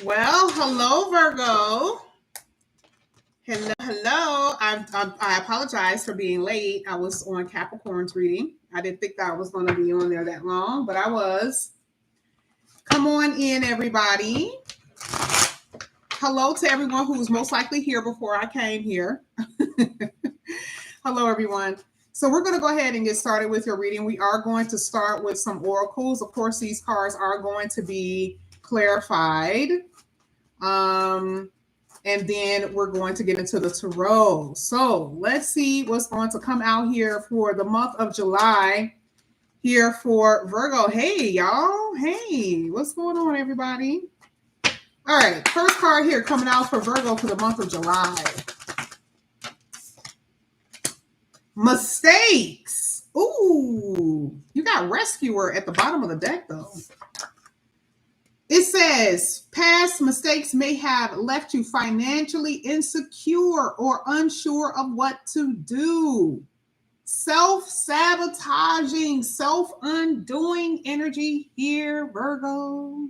Well, hello, Virgo. Hello. I apologize for being late. I was on Capricorn's reading. I didn't think that I was going to be on there that long, but I was. Come on in, everybody. Hello to everyone who was most likely here before I came here. Hello, everyone. So we're going to go ahead and get started with your reading. We are going to start with some oracles. Of course, these cards are going to be clarified. And then we're going to get into the tarot. So let's see what's going to come out here for the month of July here for Virgo. Hey, y'all. Hey, what's going on, everybody? All right, first card here coming out for Virgo for the month of July. Mistakes. Ooh, you got rescuer at the bottom of the deck, though. It says, past mistakes may have left you financially insecure or unsure of what to do. Self-sabotaging, self-undoing energy here, Virgo.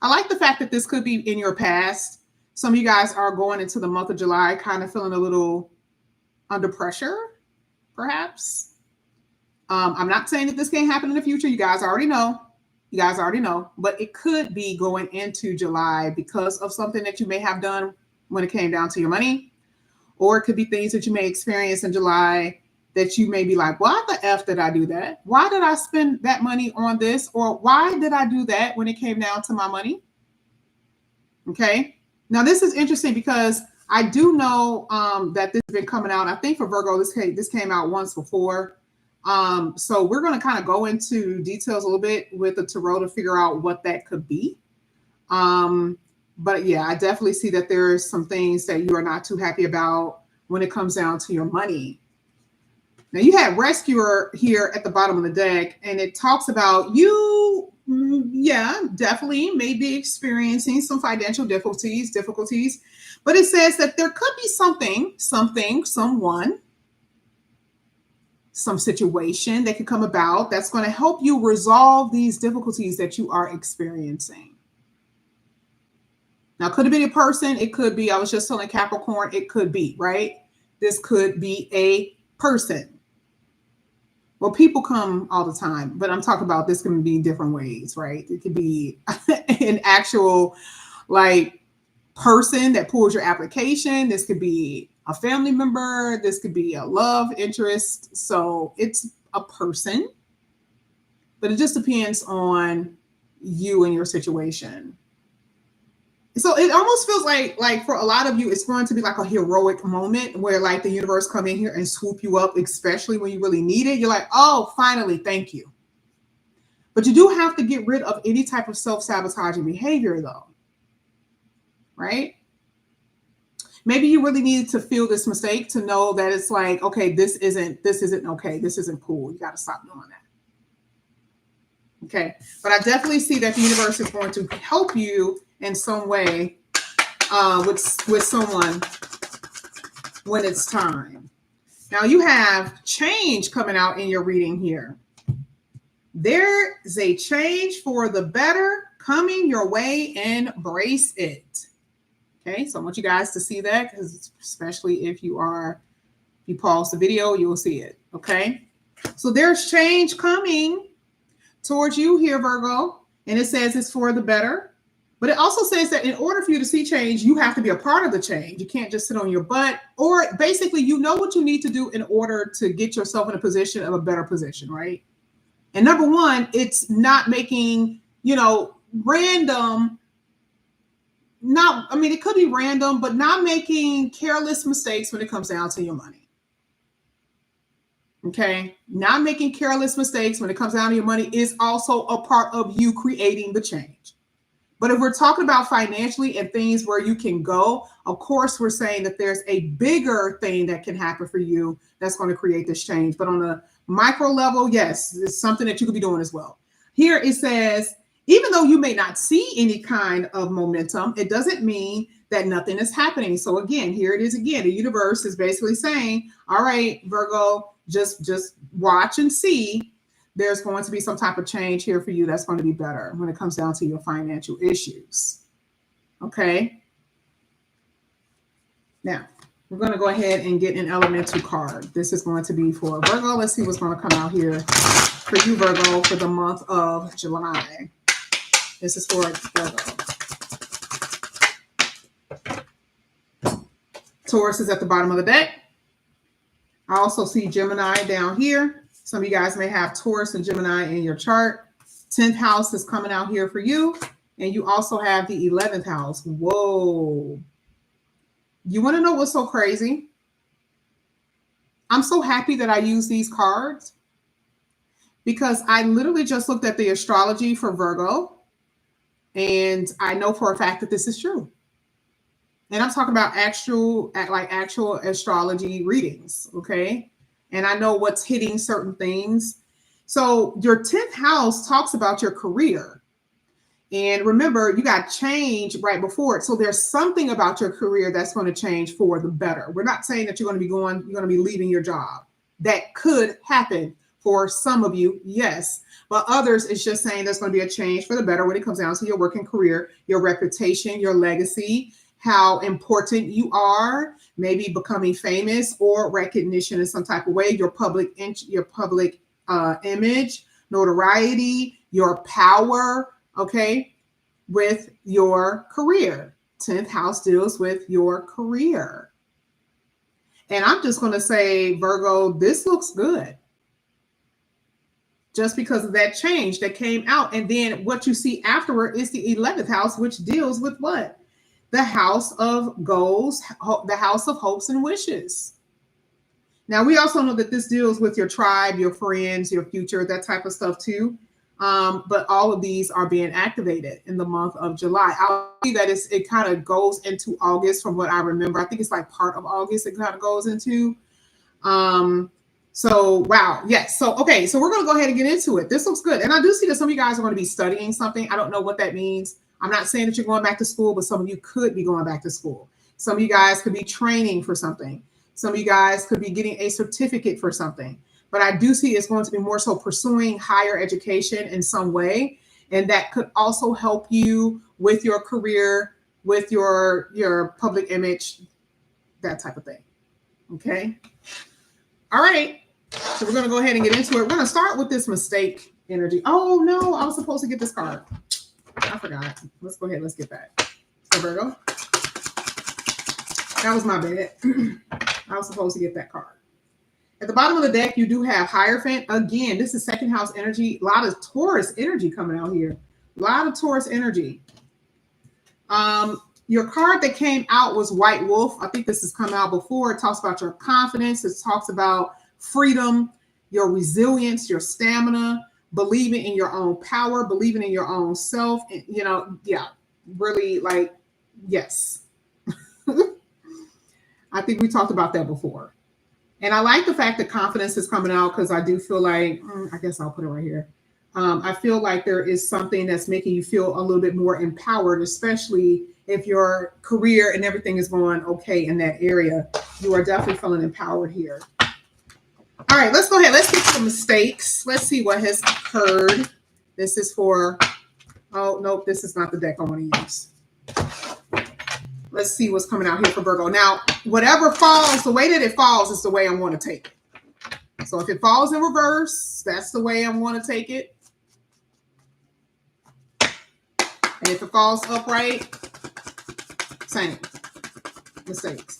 I like the fact that this could be in your past. Some of you guys are going into the month of July kind of feeling a little under pressure, perhaps. I'm not saying that this can't happen in the future. You guys already know. But it could be going into July because of something that you may have done when it came down to your money, or it could be things that you may experience in July that you may be like, why the F did I do that? Why did I spend that money on this? Or why did I do that when it came down to my money? Okay. Now, this is interesting because I do know that this has been coming out. I think for Virgo, this came out once before. So we're going to kind of go into details a little bit with the tarot to figure out what that could be. But yeah, I definitely see that there are some things that you are not too happy about when it comes down to your money. Now you had rescuer here at the bottom of the deck, and it talks about you, definitely may be experiencing some financial difficulties, but it says that there could be something, someone, some situation that could come about that's going to help you resolve these difficulties that you are experiencing. Now, could it be a person? It could be, I was just telling Capricorn, it could be, right? This could be a person. Well, people come all the time, but I'm talking about this can be different ways, right? It could be an actual person that pulls your application. This could be a family member. This could be a love interest. So it's a person, but it just depends on you and your situation. So it almost feels like for a lot of you, it's going to be like a heroic moment where like the universe come in here and swoop you up, especially when you really need it. You're like, oh, finally, thank you. But you do have to get rid of any type of self-sabotaging behavior though, right? Maybe you really needed to feel this mistake to know that it's like, okay, this isn't okay. This isn't cool. You got to stop doing that. Okay. But I definitely see that the universe is going to help you in some way with someone when it's time. Now you have change coming out in your reading here. There's a change for the better coming your way. Embrace it. Okay, so I want you guys to see that, because especially if you pause the video, you will see it. Okay, so there's change coming towards you here, Virgo, and it says it's for the better. But it also says that in order for you to see change, you have to be a part of the change. You can't just sit on your butt, or basically you know what you need to do in order to get yourself in a position of a better position, right? And number one, it's not making, random. It could be random, but not making careless mistakes when it comes down to your money. Okay. Not making careless mistakes when it comes down to your money is also a part of you creating the change. But if we're talking about financially and things where you can go, of course, we're saying that there's a bigger thing that can happen for you that's going to create this change. But on a micro level, yes, it's something that you could be doing as well. Here it says, even though you may not see any kind of momentum, it doesn't mean that nothing is happening. So again, here it is again. The universe is basically saying, all right, Virgo, just watch and see. There's going to be some type of change here for you that's going to be better when it comes down to your financial issues. Okay. Now, we're going to go ahead and get an elemental card. This is going to be for Virgo. Let's see what's going to come out here for you, Virgo, for the month of July. This is for Virgo. Taurus is at the bottom of the deck. I also see Gemini down here. Some of you guys may have Taurus and Gemini in your chart. 10th house is coming out here for you. And you also have the 11th house. Whoa. You want to know what's so crazy? I'm so happy that I use these cards because I literally just looked at the astrology for Virgo. And I know for a fact that this is true. And I'm talking about actual astrology readings, okay? And I know what's hitting certain things. So your 10th house talks about your career. And remember, you got change right before it. So there's something about your career that's going to change for the better. We're not saying that you're going to be leaving your job. That could happen for some of you, yes. But others, it's just saying there's going to be a change for the better when it comes down to your working career, your reputation, your legacy, how important you are, maybe becoming famous or recognition in some type of way, your public image, notoriety, your power, okay, with your career. 10th house deals with your career. And I'm just going to say, Virgo, this looks good. Just because of that change that came out. And then what you see afterward is the 11th house, which deals with what? The house of goals, the house of hopes and wishes. Now, we also know that this deals with your tribe, your friends, your future, that type of stuff too. But all of these are being activated in the month of July. I'll see that it kind of goes into August from what I remember. I think it's like part of August it kind of goes into. So, wow. Yes. So, okay. So we're going to go ahead and get into it. This looks good. And I do see that some of you guys are going to be studying something. I don't know what that means. I'm not saying that you're going back to school, but some of you could be going back to school. Some of you guys could be training for something. Some of you guys could be getting a certificate for something. But I do see it's going to be more so pursuing higher education in some way. And that could also help you with your career, with your public image, that type of thing. Okay. All right. So we're going to go ahead and get into it. We're going to start with this mistake energy. Oh, no, I was supposed to get this card. I forgot. Let's go ahead. Let's get that. So Virgo. That was my bad. I was supposed to get that card. At the bottom of the deck, you do have Hierophant. Again, this is second house energy. A lot of Taurus energy coming out here. A lot of Taurus energy. Your card that came out was White Wolf. I think this has come out before. It talks about your confidence. It talks about freedom, your resilience, your stamina, believing in your own power, believing in your own self. And, yeah, really like, yes. I think we talked about that before. And I like the fact that confidence is coming out because I do feel like, I guess I'll put it right here. I feel like there is something that's making you feel a little bit more empowered, especially if your career and everything is going okay in that area. You are definitely feeling empowered here. All right, let's go ahead. Let's get some mistakes. Let's see what has occurred. This is for, oh, nope, this is not the deck I want to use. Let's see what's coming out here for Virgo. Now, whatever falls, the way that it falls is the way I want to take it. So if it falls in reverse, that's the way I want to take it. And if it falls upright, same. Mistakes.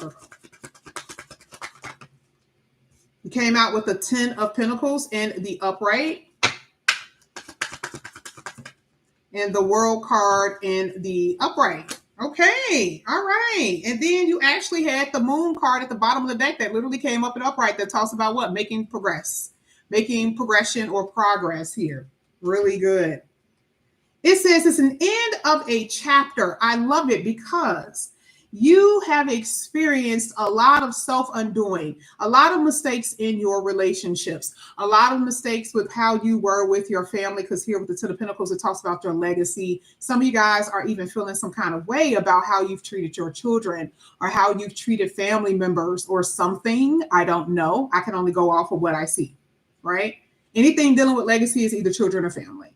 You came out with the 10 of Pentacles in the upright. And the World card in the upright. Okay, all right. And then you actually had the Moon card at the bottom of the deck that literally came up in upright that talks about what? Making progression or progress here. Really good. It says it's an end of a chapter. I love it because you have experienced a lot of self-undoing, a lot of mistakes in your relationships, a lot of mistakes with how you were with your family, because here with the 10 of Pentacles, it talks about your legacy. Some of you guys are even feeling some kind of way about how you've treated your children or how you've treated family members or something. I don't know. I can only go off of what I see, right? Anything dealing with legacy is either children or family.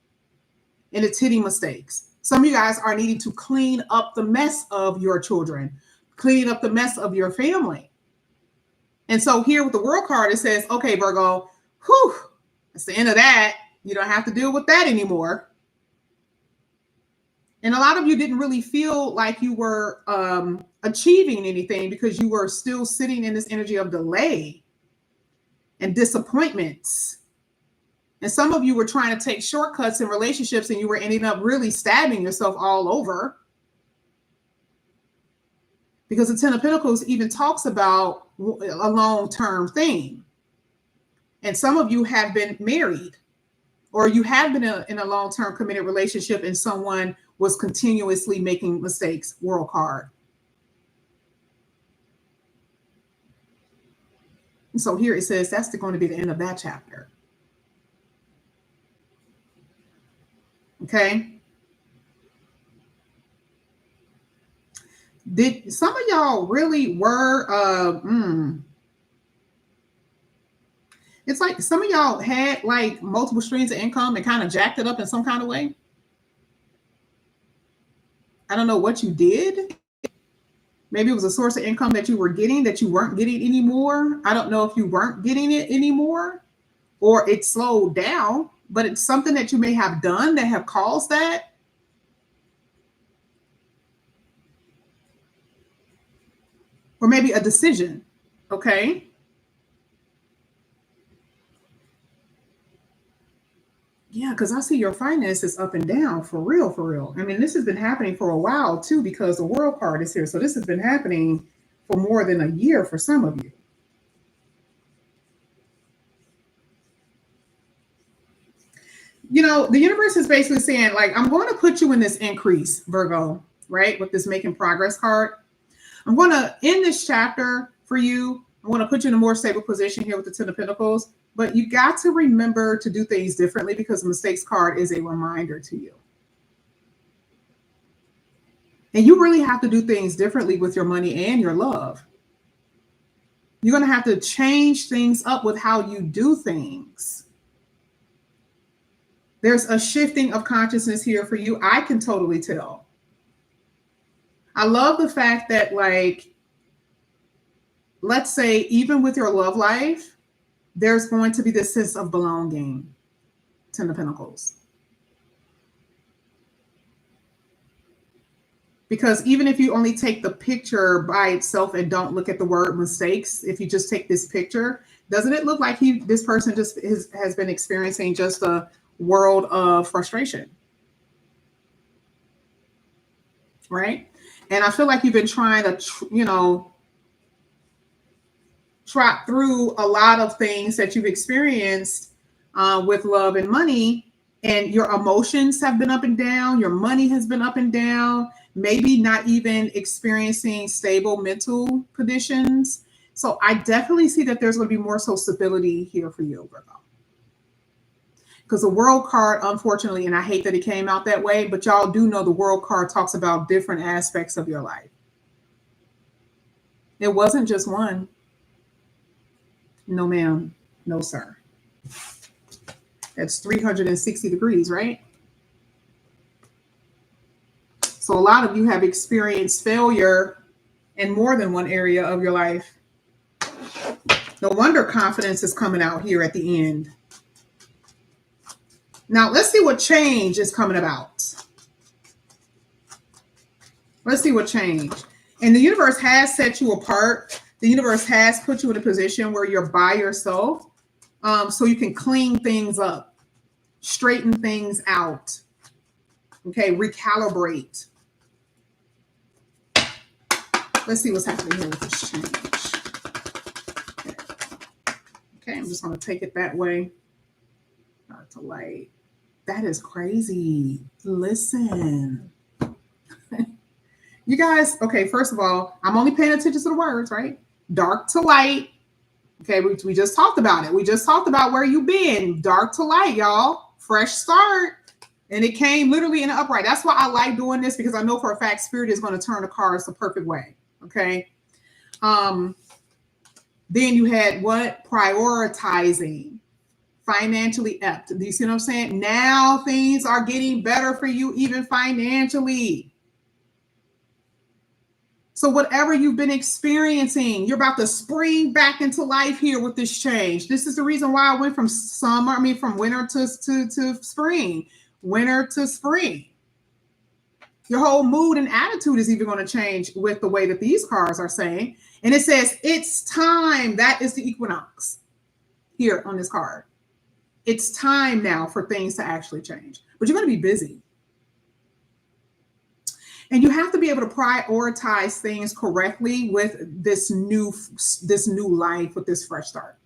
And it's hitting mistakes. Some of you guys are needing to clean up the mess of your children, cleaning up the mess of your family. And so here with the World card, it says, okay, Virgo, whew, that's the end of that. You don't have to deal with that anymore. And a lot of you didn't really feel like you were achieving anything because you were still sitting in this energy of delay and disappointments. And some of you were trying to take shortcuts in relationships and you were ending up really stabbing yourself all over. Because the Ten of Pentacles even talks about a long-term thing. And some of you have been married, or you have been in a long-term committed relationship and someone was continuously making mistakes. World card. And so here it says that's going to be the end of that chapter. Okay. Did some of y'all really were it's like some of y'all had like multiple streams of income and kind of jacked it up in some kind of way? I don't know what you did. Maybe it was a source of income that you were getting that you weren't getting anymore. I don't know if you weren't getting it anymore or it slowed down, but it's something that you may have done that have caused that. Or maybe a decision, okay? Yeah, because I see your finances up and down for real, for real. I mean, this has been happening for a while too because the World card is here. So this has been happening for more than a year for some of you. You know, the universe is basically saying, like, I'm going to put you in this increase, Virgo, right? With this making progress card. I'm going to end this chapter for you. I want to put you in a more stable position here with the Ten of Pentacles. But you got to remember to do things differently because the mistakes card is a reminder to you. And you really have to do things differently with your money and your love. You're going to have to change things up with how you do things. There's a shifting of consciousness here for you. I can totally tell. I love the fact that, like, let's say even with your love life, there's going to be this sense of belonging. Ten of Pentacles. Because even if you only take the picture by itself and don't look at the word mistakes, if you just take this picture, doesn't it look like this person just has been experiencing just a world of frustration? Right? And I feel like you've been trying to, trot through a lot of things that you've experienced with love and money, and your emotions have been up and down. Your money has been up and down, maybe not even experiencing stable mental conditions. So I definitely see that there's going to be more so stability here for you, Virgo. Because the World card, unfortunately, and I hate that it came out that way, but y'all do know the World card talks about different aspects of your life. It wasn't just one. No, ma'am. No, sir. That's 360 degrees, right? So a lot of you have experienced failure in more than one area of your life. No wonder confidence is coming out here at the end. Now, let's see what change is coming about. Let's see what change. And the universe has set you apart. The universe has put you in a position where you're by yourself, so you can clean things up, straighten things out, okay, recalibrate. Let's see what's happening here with this change. Okay, I'm just going to take it that way. Start to light. That is crazy. Listen. You guys, okay, first of all, I'm only paying attention to the words, right? Dark to light. Okay, we just talked about it. We just talked about where you've been. Dark to light, y'all. Fresh start. And it came literally in the upright. That's why I like doing this, because I know for a fact Spirit is going to turn the cards the perfect way. Okay. Then you had what? Prioritizing. financially apt. Do you see what I'm saying? Now things are getting better for you, even financially. So whatever you've been experiencing, you're about to spring back into life here with this change. This is the reason why I went from from winter to spring, winter to spring. Your whole mood and attitude is even going to change with the way that these cards are saying. And it says, it's time. That is the equinox here on this card. It's time now for things to actually change, but you're going to be busy. And you have to be able to prioritize things correctly with this new life, with this fresh start.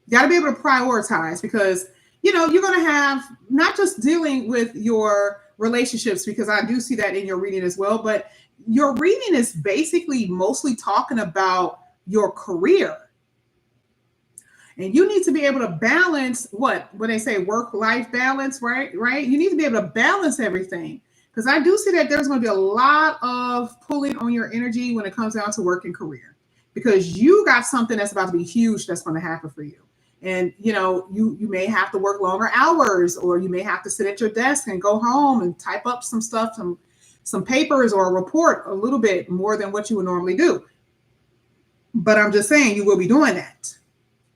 You got to be able to prioritize because, you're going to have not just dealing with your relationships, because I do see that in your reading as well, but your reading is basically mostly talking about your career. And you need to be able to balance when they say work-life balance, right? You need to be able to balance everything. Because I do see that there's going to be a lot of pulling on your energy when it comes down to work and career, because you got something that's about to be huge that's going to happen for you. And, you may have to work longer hours, or you may have to sit at your desk and go home and type up some stuff, some papers or a report a little bit more than what you would normally do. But I'm just saying you will be doing that.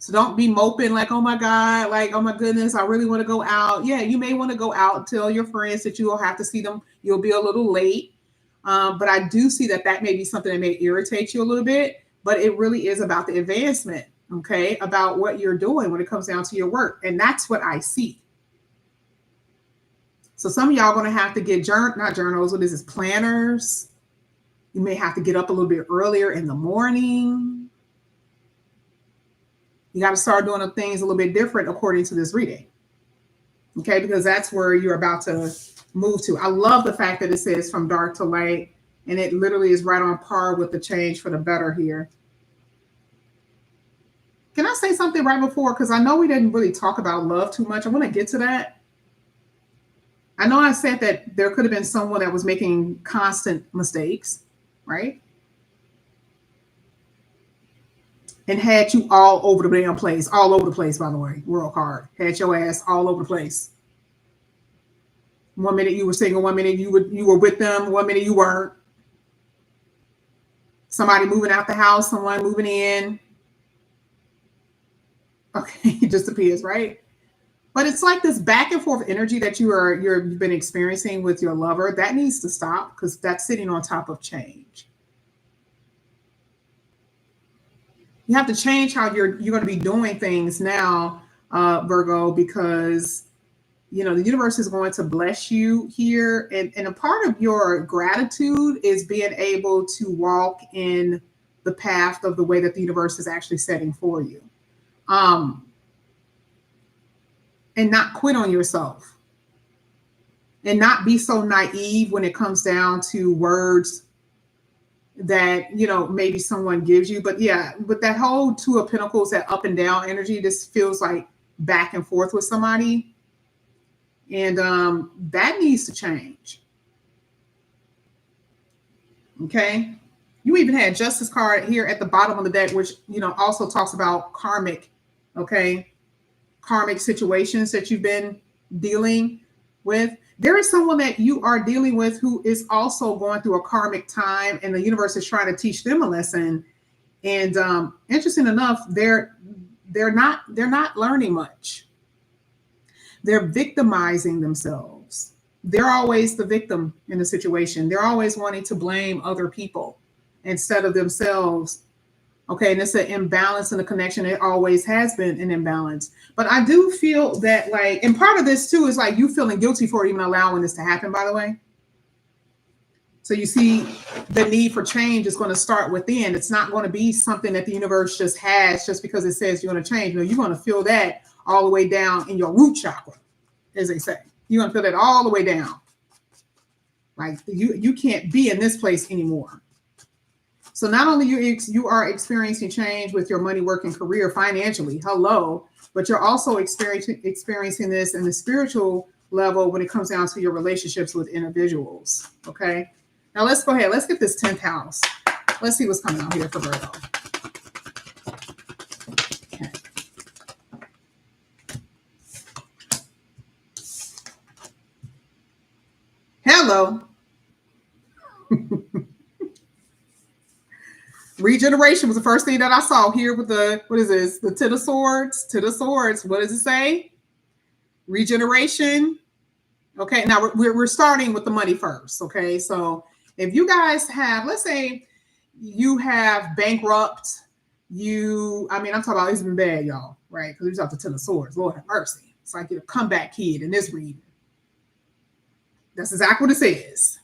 So don't be moping like, oh my God, like, oh my goodness, I really want to go out. Yeah, you may want to go out, tell your friends that you will have to see them. You'll be a little late. But I do see that may be something that may irritate you a little bit, but it really is about the advancement, okay? About what you're doing when it comes down to your work. And that's what I see. So some of y'all are going to have to get not journals, what is this, planners. You may have to get up a little bit earlier in the morning. You got to start doing things a little bit different according to this reading. Okay, because that's where you're about to move to. I love the fact that it says from dark to light, and it literally is right on par with the change for the better here. Can I say something right before? Because I know we didn't really talk about love too much. I want to get to that. I know I said that there could have been someone that was making constant mistakes, right? And had you all over the damn place, all over the place, by the way, world card. Had your ass all over the place. 1 minute you were single, 1 minute you were with them, 1 minute you weren't. Somebody moving out the house, someone moving in. Okay, it just appears, right? But it's like this back and forth energy that you've been experiencing with your lover. That needs to stop, because that's sitting on top of change. You have to change how you're going to be doing things now, Virgo, because, the universe is going to bless you here. And a part of your gratitude is being able to walk in the path of the way that the universe is actually setting for you. And not quit on yourself. And not be so naive when it comes down to words that, maybe someone gives you. But yeah, with that whole Two of Pentacles, that up and down energy, this feels like back and forth with somebody. And that needs to change. Okay. You even had Justice card here at the bottom of the deck, which, also talks about karmic, okay? Karmic situations that you've been dealing with. There is someone that you are dealing with who is also going through a karmic time, and the universe is trying to teach them a lesson. And interesting enough, they're not learning much. They're victimizing themselves. They're always the victim in the situation. They're always wanting to blame other people instead of themselves. Okay, and it's an imbalance in the connection. It always has been an imbalance. But I do feel that, like, and part of this too is like you feeling guilty for even allowing this to happen, by the way. So you see the need for change is going to start within. It's not going to be something that the universe just has just because it says you're going to change. No, you're going to feel that all the way down in your root chakra, as they say. You're going to feel that all the way down. Like you can't be in this place anymore. So not only you are experiencing change with your money, work, and career financially, but you're also experiencing this in the spiritual level when it comes down to your relationships with individuals. Okay. Now let's go ahead. Let's get this 10th house. Let's see what's coming out here for Virgo. Okay. though. Regeneration was the first thing that I saw here with the, what is this? The Ten of Swords. Ten of Swords. What does it say? Regeneration. Okay, now we're starting with the money first. Okay, so if you guys have, let's say you have bankrupt, I'm talking about it's been bad, y'all, right? Because we talked to Ten of Swords. Lord have mercy. It's like you're a comeback kid in this reading. That's exactly what it says.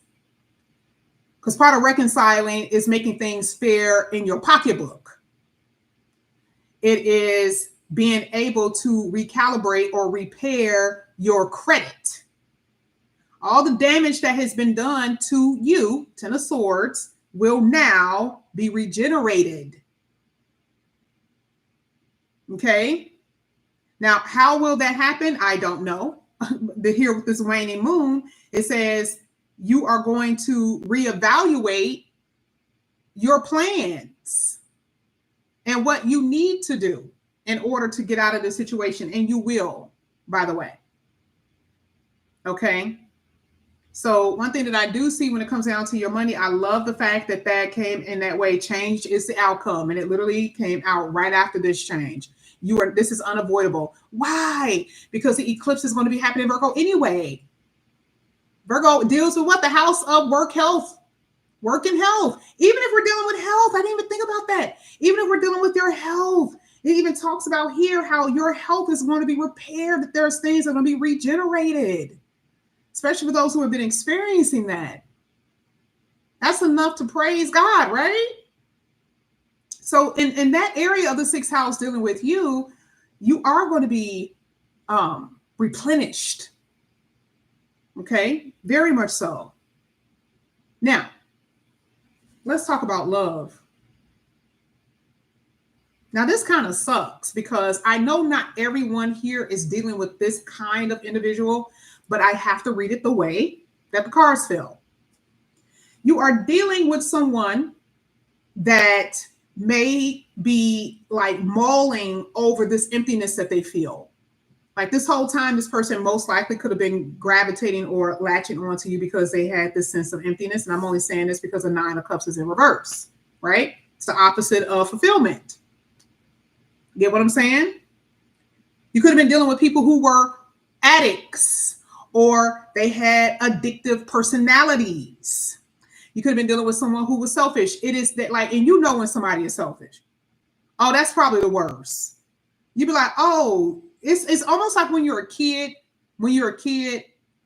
Because part of reconciling is making things fair in your pocketbook. It is being able to recalibrate or repair your credit. All the damage that has been done to you, Ten of Swords, will now be regenerated. Okay? Now, how will that happen? I don't know. Here with this waning moon, it says you are going to reevaluate your plans and what you need to do in order to get out of this situation. And you will, by the way. Okay. So one thing that I do see when it comes down to your money, I love the fact that that came in that way. Change is the outcome. And it literally came out right after this change. This is unavoidable. Why? Because the eclipse is going to be happening in Virgo anyway. Virgo deals with what? The house of work, health, work and health. Even if we're dealing with health, I didn't even think about that. Even if we're dealing with your health, it even talks about here how your health is going to be repaired, that there's things that are going to be regenerated, especially for those who have been experiencing that. That's enough to praise God, right? So in that area of the sixth house dealing with you, you are going to be replenished. Okay, very much so. Now, let's talk about love. Now, this kind of sucks because I know not everyone here is dealing with this kind of individual, but I have to read it the way that the cards fell. You are dealing with someone that may be like mulling over this emptiness that they feel. Like this whole time, this person most likely could have been gravitating or latching onto you because they had this sense of emptiness. And I'm only saying this because the Nine of Cups is in reverse, right? It's the opposite of fulfillment. Get what I'm saying? You could have been dealing with people who were addicts or they had addictive personalities. You could have been dealing with someone who was selfish. It is that like, and you know when somebody is selfish. Oh, that's probably the worst. You'd be like, oh, it's almost like when you're a kid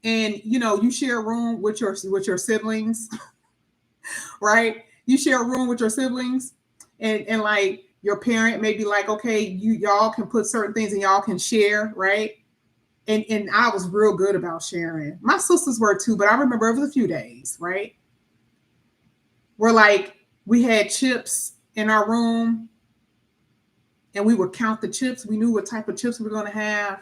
and you share a room with your siblings, right? You share a room with your siblings and like your parent may be like, okay, y'all can put certain things and y'all can share, right? And I was real good about sharing. My sisters were too, but I remember it was a few days, right? Where like we had chips in our room and we would count the chips. We knew what type of chips we were going to have.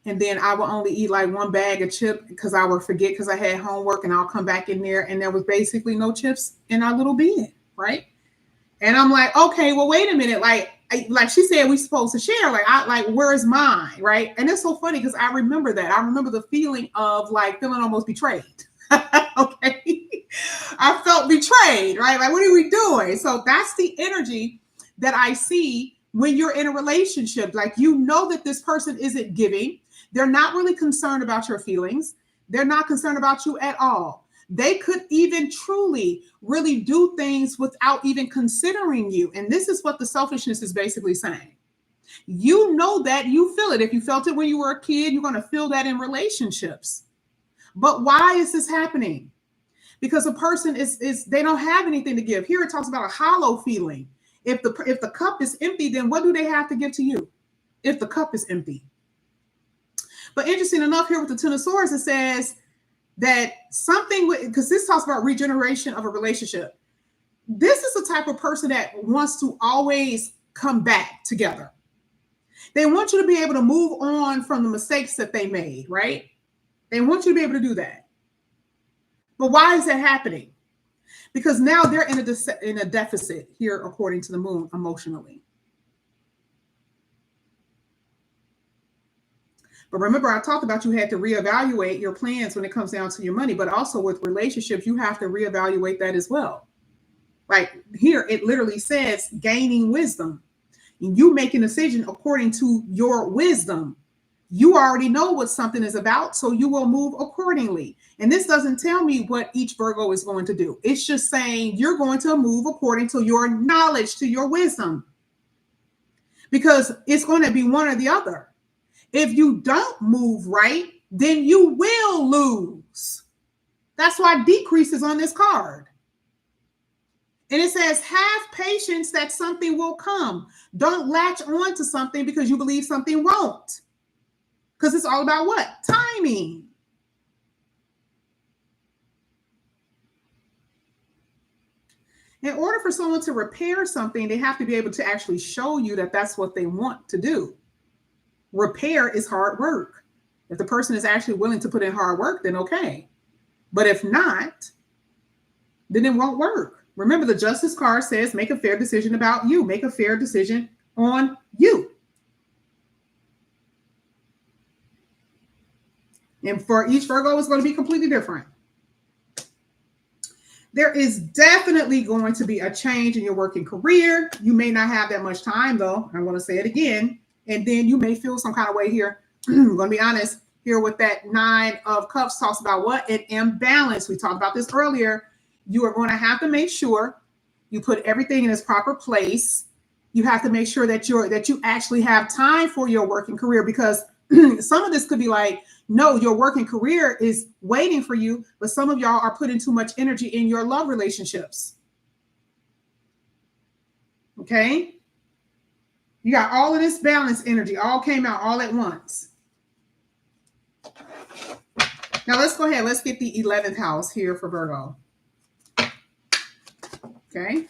And then I would only eat like one bag of chips because I would forget because I had homework and I'll come back in there and there was basically no chips in our little bin, right? And I'm like, okay, well, wait a minute. Like she said, we're supposed to share. Where's mine, right? And it's so funny because I remember that. I remember the feeling of like feeling almost betrayed. Okay. I felt betrayed, right? Like, what are we doing? So that's the energy that I see when you're in a relationship. Like, that this person isn't giving. They're not really concerned about your feelings. They're not concerned about you at all. They could even truly really do things without even considering you. And this is what the selfishness is basically saying. You know that, you feel it. If you felt it when you were a kid, you're going to feel that in relationships. But why is this happening? Because a person is they don't have anything to give. Here it talks about a hollow feeling. If the cup is empty, then what do they have to give to you? If the cup is empty. But interesting enough, here with the Ten of Swords, it says that because this talks about regeneration of a relationship. This is the type of person that wants to always come back together. They want you to be able to move on from the mistakes that they made, right? They want you to be able to do that. But why is that happening? Because now they're in a deficit here, according to the moon, emotionally. But remember, I talked about you had to reevaluate your plans when it comes down to your money, but also with relationships, you have to reevaluate that as well. Like here, it literally says gaining wisdom. And you make a decision according to your wisdom. You already know what something is about, so you will move accordingly. And this doesn't tell me what each Virgo is going to do. It's just saying you're going to move according to your knowledge, to your wisdom. Because it's going to be one or the other. If you don't move right, then you will lose. That's why decrease is on this card. And it says, have patience that something will come. Don't latch on to something because you believe something won't. Because it's all about what? Timing. In order for someone to repair something, they have to be able to actually show you that that's what they want to do. Repair is hard work. If the person is actually willing to put in hard work, then okay. But if not, then it won't work. Remember, the Justice card says, make a fair decision about you. Make a fair decision on you. And for each Virgo, it's going to be completely different. There is definitely going to be a change in your working career. You may not have that much time, though. I'm going to say it again. And then you may feel some kind of way here. I'm going to be honest here with that 9 of Cups talks about what? An imbalance. We talked about this earlier. You are going to have to make sure you put everything in its proper place. You have to make sure that you actually have time for your working career, because some of this could be like, no, your working career is waiting for you, but some of y'all are putting too much energy in your love relationships. Okay? You got all of this balance energy, all came out all at once. Now let's go ahead. Let's get the 11th house here for Virgo. Okay.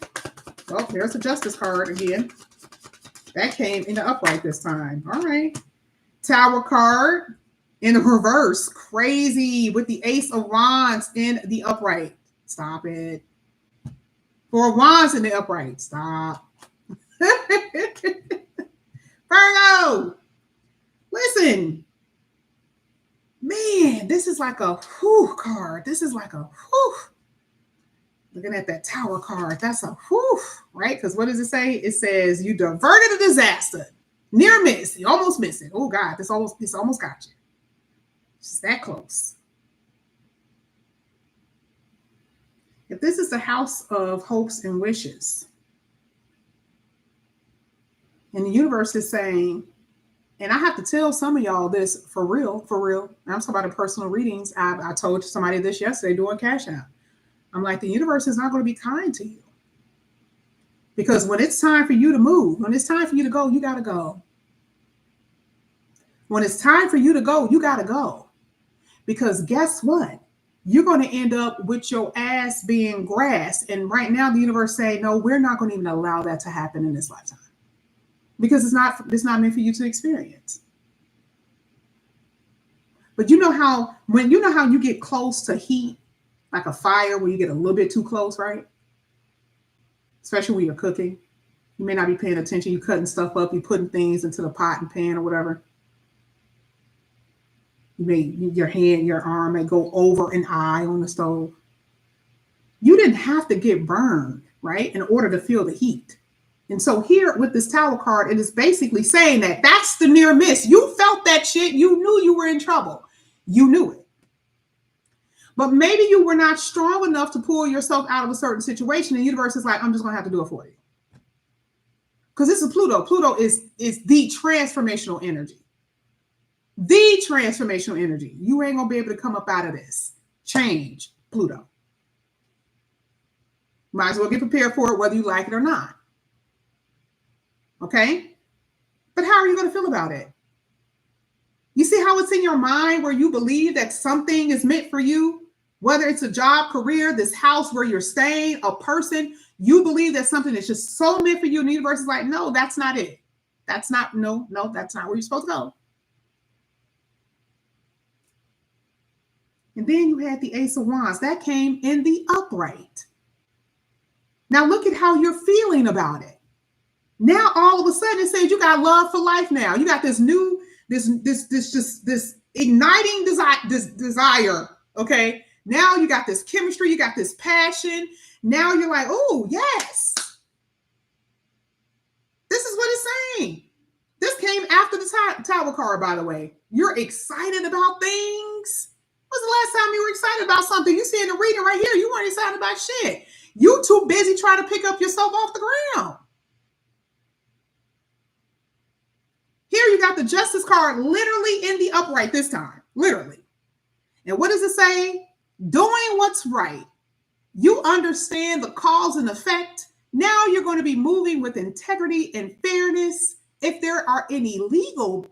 Well, there's the Justice card again. That came in the upright this time. All right. Tower card in the reverse. Crazy with the Ace of Wands in the upright. Stop it. 4 of Wands in the upright. Stop. Virgo, listen. Man, this is like a whew card. This is like a whew. Looking at that Tower card, that's a whew, right? Because what does it say? It says you diverted a disaster. Near miss. You almost missed it. Oh, God, this almost got you. It's that close. If this is the house of hopes and wishes, and the universe is saying, and I have to tell some of y'all this for real. I'm talking about in personal readings. I told somebody this yesterday doing Cash App. I'm like, the universe is not going to be kind to you. Because when it's time for you to move, when it's time for you to go, you got to go. When it's time for you to go, you got to go. Because guess what? You're going to end up with your ass being grass. And right now, the universe saying, no, we're not going to even allow that to happen in this lifetime. Because it's not meant for you to experience. But you know how you get close to heat, like a fire where you get a little bit too close, right? Especially when you're cooking. You may not be paying attention. You're cutting stuff up. You're putting things into the pot and pan or whatever. Your arm may go over an eye on the stove. You didn't have to get burned, right, in order to feel the heat. And so here with this Tower card, it is basically saying that that's the near miss. You felt that shit. You knew you were in trouble. You knew it. But maybe you were not strong enough to pull yourself out of a certain situation. And the universe is like, I'm just going to have to do it for you. Because this is Pluto. Pluto is the transformational energy. The transformational energy. You ain't going to be able to come up out of this. Change, Pluto. Might as well get prepared for it, whether you like it or not. Okay? But how are you going to feel about it? You see how it's in your mind where you believe that something is meant for you? Whether it's a job, career, this house where you're staying, a person, you believe that something is just so meant for you. And the universe is like, no, that's not it. That's not where you're supposed to go. And then you had the Ace of Wands. That came in the upright. Now look at how you're feeling about it. Now all of a sudden it says you got love for life now. You got this new this igniting desire. Okay. Now you got this chemistry, you got this passion. Now you're like, oh, yes. This is what it's saying. This came after the Tower card, by the way. You're excited about things. When's the last time you were excited about something? You see in the reading right here, you weren't excited about shit. You too busy trying to pick up yourself off the ground. Here you got the Justice card literally in the upright this time. Literally. And what does it say? Doing what's right. You understand the cause and effect. Now you're going to be moving with integrity and fairness. If there are any legal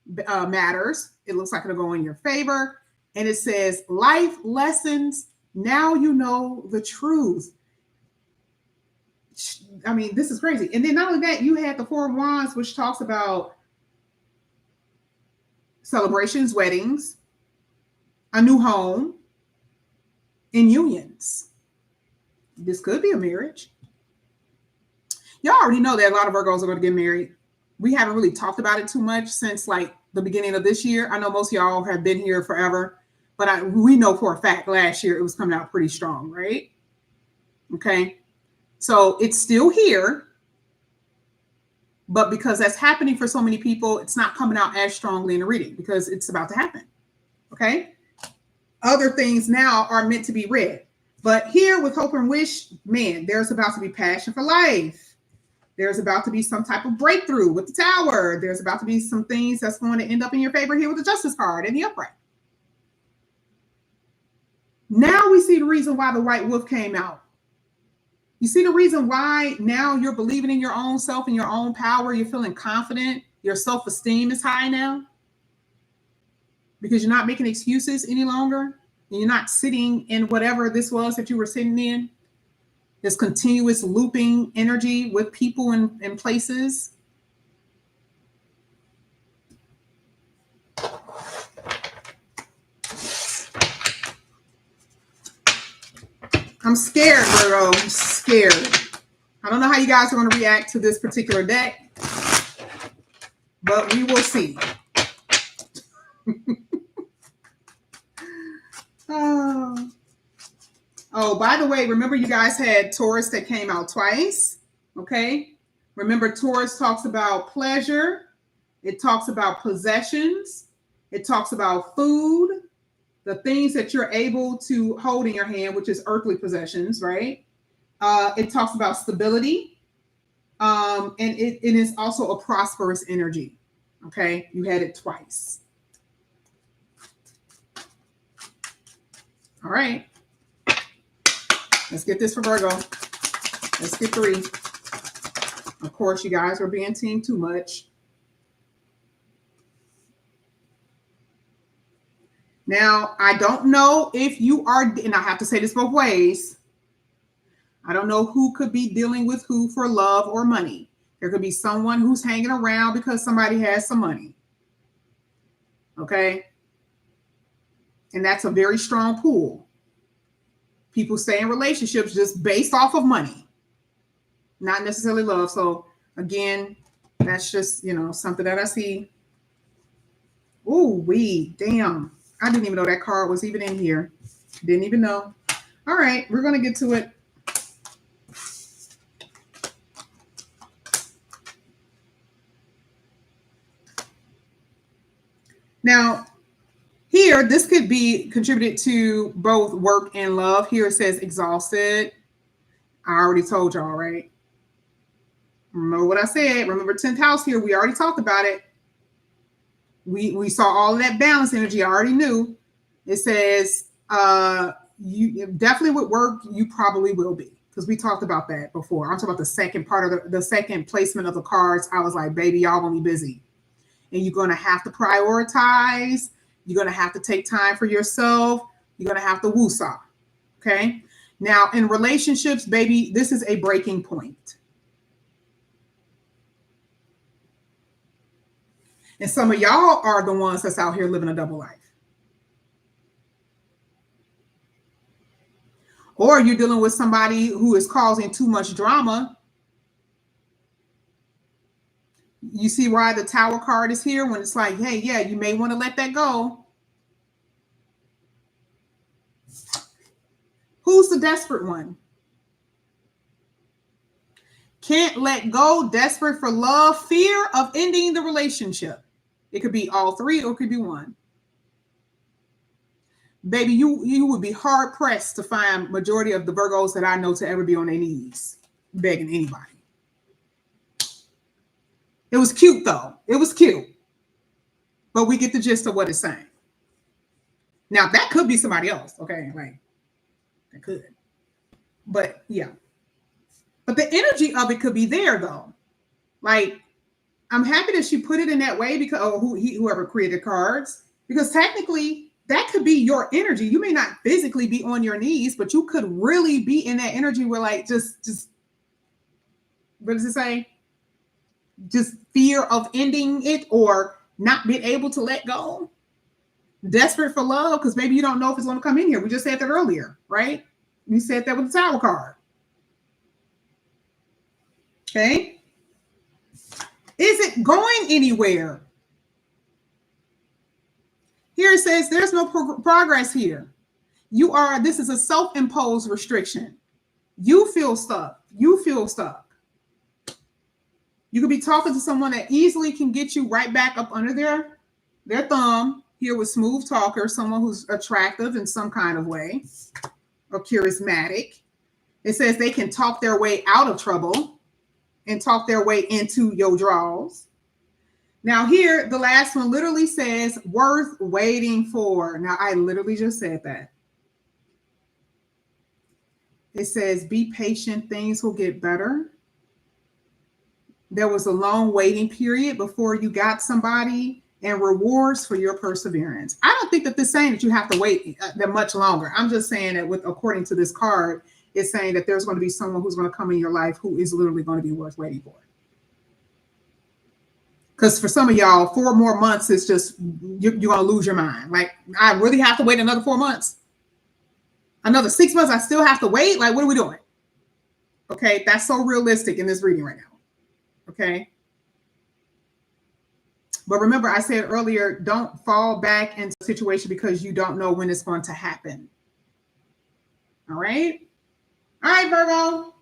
matters, it looks like it'll go in your favor. And it says life lessons. Now you know the truth. I mean, this is crazy. And then not only that, you had the Four of Wands, which talks about celebrations, weddings, a new home, and unions. This could be a marriage. Y'all already know that a lot of Virgos are going to get married. We haven't really talked about it too much since like the beginning of this year. I know most of y'all have been here forever, but we know for a fact last year it was coming out pretty strong, right? Okay. So it's still here, but because that's happening for so many people, it's not coming out as strongly in the reading because it's about to happen. Okay. Other things now are meant to be read, but here with Hope and Wish, man, there's about to be passion for life. There's about to be some type of breakthrough with the Tower. There's about to be some things that's going to end up in your favor here with the Justice card and the upright. Now we see the reason why the White Wolf came out. You see the reason why now you're believing in your own self and your own power. You're feeling confident. Your self-esteem is high now because you're not making excuses any longer. And you're not sitting in whatever this was that you were sitting in. This continuous looping energy with people and places. I'm scared, Virgo. I'm scared. I don't know how you guys are going to react to this particular deck, but we will see. Oh, by the way, remember you guys had Taurus that came out twice, okay? Remember Taurus talks about pleasure. It talks about possessions. It talks about food, the things that you're able to hold in your hand, which is earthly possessions, right? It talks about stability. And it is also a prosperous energy, okay? You had it twice. All right. Let's get this for Virgo. Let's get 3. Of course, you guys are being teamed too much. Now, I don't know if you are, and I have to say this both ways. I don't know who could be dealing with who for love or money. There could be someone who's hanging around because somebody has some money. Okay? And that's a very strong pull. People stay in relationships just based off of money, not necessarily love. So again, that's just, something that I see. Ooh, damn. I didn't even know that card was even in here. Didn't even know. All right, we're going to get to it. Now, here, this could be contributed to both work and love. Here it says exhausted. I already told y'all, right? Remember what I said. Remember 10th house here. We already talked about it. We saw all of that balance energy. I already knew. It says you definitely with work, you probably will be. Because we talked about that before. I'm talking about the second part of the second placement of the cards. I was like, baby, y'all gonna be busy. And you're going to have to prioritize. You're going to have to take time for yourself. You're going to have to woosah. Okay. Now, in relationships, baby, this is a breaking point. And some of y'all are the ones that's out here living a double life. Or you're dealing with somebody who is causing too much drama. You see why the Tower card is here when it's like, hey, yeah, you may want to let that go. Who's the desperate one? Can't let go, desperate for love, fear of ending the relationship. It could be all three or it could be one. Baby, you would be hard pressed to find majority of the Virgos that I know to ever be on their knees begging anybody. It was cute though. It was cute. But we get the gist of what it's saying. Now that could be somebody else. Okay, like it could. But yeah. But the energy of it could be there though. Like, I'm happy that she put it in that way because whoever created cards, because technically that could be your energy. You may not physically be on your knees, but you could really be in that energy where like just what does it say? Just fear of ending it or not being able to let go. Desperate for love because maybe you don't know if it's going to come in here. We just said that earlier, right? We said that with the Tower card. Okay. Is it going anywhere? Here it says there's no progress here. This is a self-imposed restriction. You feel stuck. You feel stuck. You could be talking to someone that easily can get you right back up under their thumb. Here with smooth talker, someone who's attractive in some kind of way or charismatic. It says they can talk their way out of trouble and talk their way into your draws. Now here, the last one literally says worth waiting for. Now I literally just said that. It says be patient, things will get better. There was a long waiting period before you got somebody and rewards for your perseverance. I don't think that this is saying that you have to wait that much longer. I'm just saying that according to this card, it's saying that there's going to be someone who's going to come in your life who is literally going to be worth waiting for. Because for some of y'all, 4 more months is just, you're going to lose your mind. Like, I really have to wait another 4 months? Another 6 months, I still have to wait? Like, what are we doing? Okay, that's so realistic in this reading right now. Okay. But remember, I said earlier, don't fall back into a situation because you don't know when it's going to happen. All right. All right, Virgo.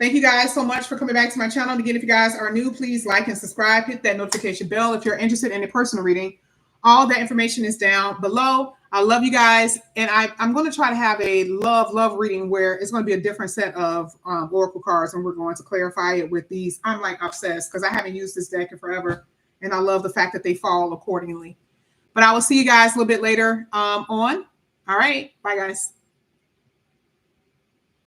Thank you guys so much for coming back to my channel. And again, if you guys are new, please like and subscribe. Hit that notification bell if you're interested in a personal reading. All that information is down below. I love you guys. And I'm going to try to have a love reading where it's going to be a different set of oracle cards. And we're going to clarify it with these. I'm like obsessed because I haven't used this deck in forever. And I love the fact that they fall accordingly. But I will see you guys a little bit later on. All right. Bye, guys.